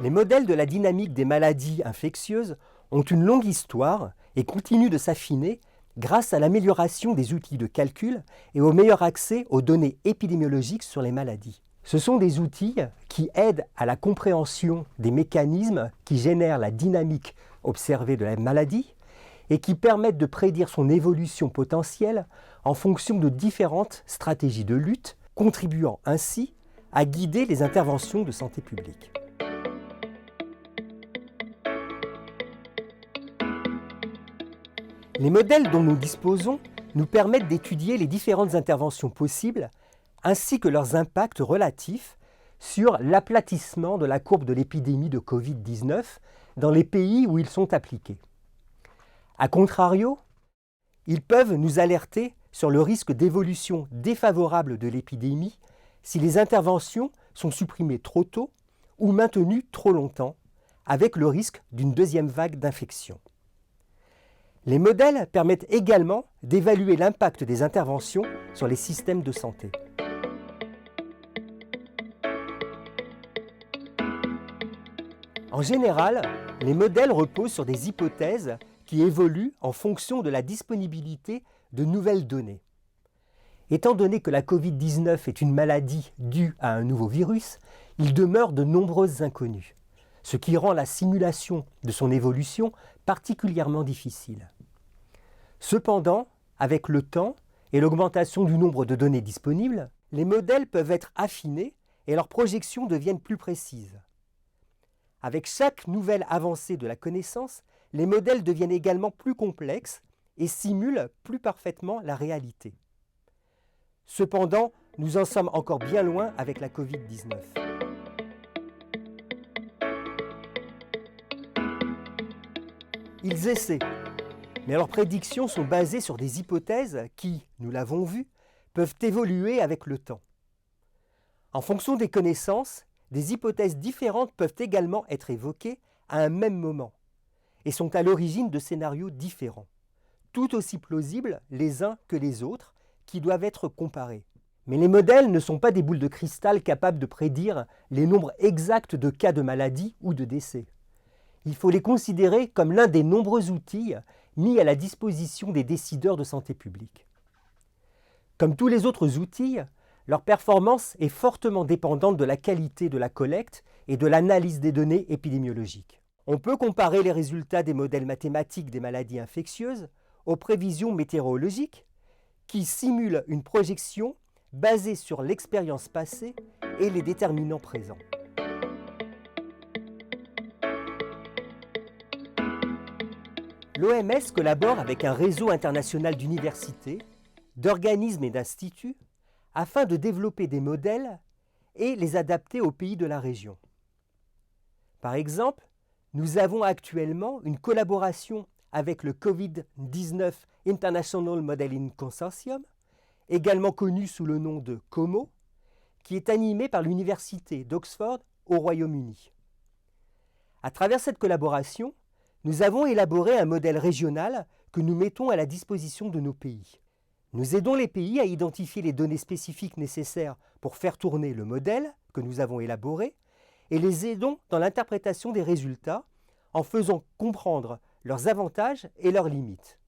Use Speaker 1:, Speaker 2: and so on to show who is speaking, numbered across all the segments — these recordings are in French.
Speaker 1: Les modèles de la dynamique des maladies infectieuses ont une longue histoire et continuent de s'affiner grâce à l'amélioration des outils de calcul et au meilleur accès aux données épidémiologiques sur les maladies. Ce sont des outils qui aident à la compréhension des mécanismes qui génèrent la dynamique observée de la maladie et qui permettent de prédire son évolution potentielle en fonction de différentes stratégies de lutte, contribuant ainsi à guider les interventions de santé publique. Les modèles dont nous disposons nous permettent d'étudier les différentes interventions possibles ainsi que leurs impacts relatifs sur l'aplatissement de la courbe de l'épidémie de Covid-19 dans les pays où ils sont appliqués. A contrario, ils peuvent nous alerter sur le risque d'évolution défavorable de l'épidémie si les interventions sont supprimées trop tôt ou maintenues trop longtemps, avec le risque d'une deuxième vague d'infection. Les modèles permettent également d'évaluer l'impact des interventions sur les systèmes de santé. En général, les modèles reposent sur des hypothèses qui évoluent en fonction de la disponibilité de nouvelles données. Étant donné que la Covid-19 est une maladie due à un nouveau virus, il demeure de nombreuses inconnues, ce qui rend la simulation de son évolution particulièrement difficile. Cependant, avec le temps et l'augmentation du nombre de données disponibles, les modèles peuvent être affinés et leurs projections deviennent plus précises. Avec chaque nouvelle avancée de la connaissance, les modèles deviennent également plus complexes et simulent plus parfaitement la réalité. Cependant, nous en sommes encore bien loin avec la Covid-19. Ils essaient, mais leurs prédictions sont basées sur des hypothèses qui, nous l'avons vu, peuvent évoluer avec le temps. En fonction des connaissances, des hypothèses différentes peuvent également être évoquées à un même moment et sont à l'origine de scénarios différents, tout aussi plausibles les uns que les autres, qui doivent être comparés. Mais les modèles ne sont pas des boules de cristal capables de prédire les nombres exacts de cas de maladie ou de décès. Il faut les considérer comme l'un des nombreux outils mis à la disposition des décideurs de santé publique. Comme tous les autres outils, leur performance est fortement dépendante de la qualité de la collecte et de l'analyse des données épidémiologiques. On peut comparer les résultats des modèles mathématiques des maladies infectieuses aux prévisions météorologiques qui simulent une projection basée sur l'expérience passée et les déterminants présents. L'OMS collabore avec un réseau international d'universités, d'organismes et d'instituts afin de développer des modèles et les adapter aux pays de la région. Par exemple, nous avons actuellement une collaboration avec le COVID-19 International Modeling Consortium, également connu sous le nom de COMO, qui est animé par l'Université d'Oxford au Royaume-Uni. À travers cette collaboration, nous avons élaboré un modèle régional que nous mettons à la disposition de nos pays. Nous aidons les pays à identifier les données spécifiques nécessaires pour faire tourner le modèle que nous avons élaboré et les aidons dans l'interprétation des résultats en faisant comprendre leurs avantages et leurs limites.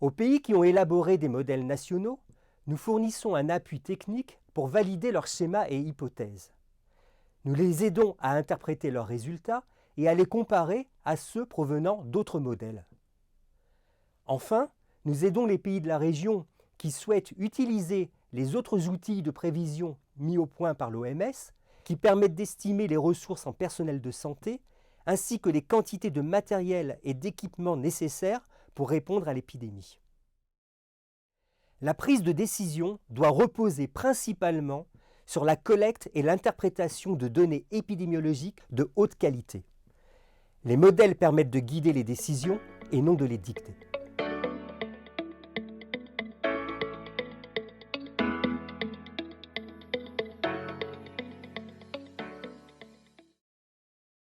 Speaker 1: Aux pays qui ont élaboré des modèles nationaux, nous fournissons un appui technique pour valider leurs schémas et hypothèses. Nous les aidons à interpréter leurs résultats et à les comparer à ceux provenant d'autres modèles. Enfin, nous aidons les pays de la région qui souhaitent utiliser les autres outils de prévision mis au point par l'OMS, qui permettent d'estimer les ressources en personnel de santé, ainsi que les quantités de matériel et d'équipements nécessaires pour répondre à l'épidémie. La prise de décision doit reposer principalement sur la collecte et l'interprétation de données épidémiologiques de haute qualité. Les modèles permettent de guider les décisions et non de les dicter.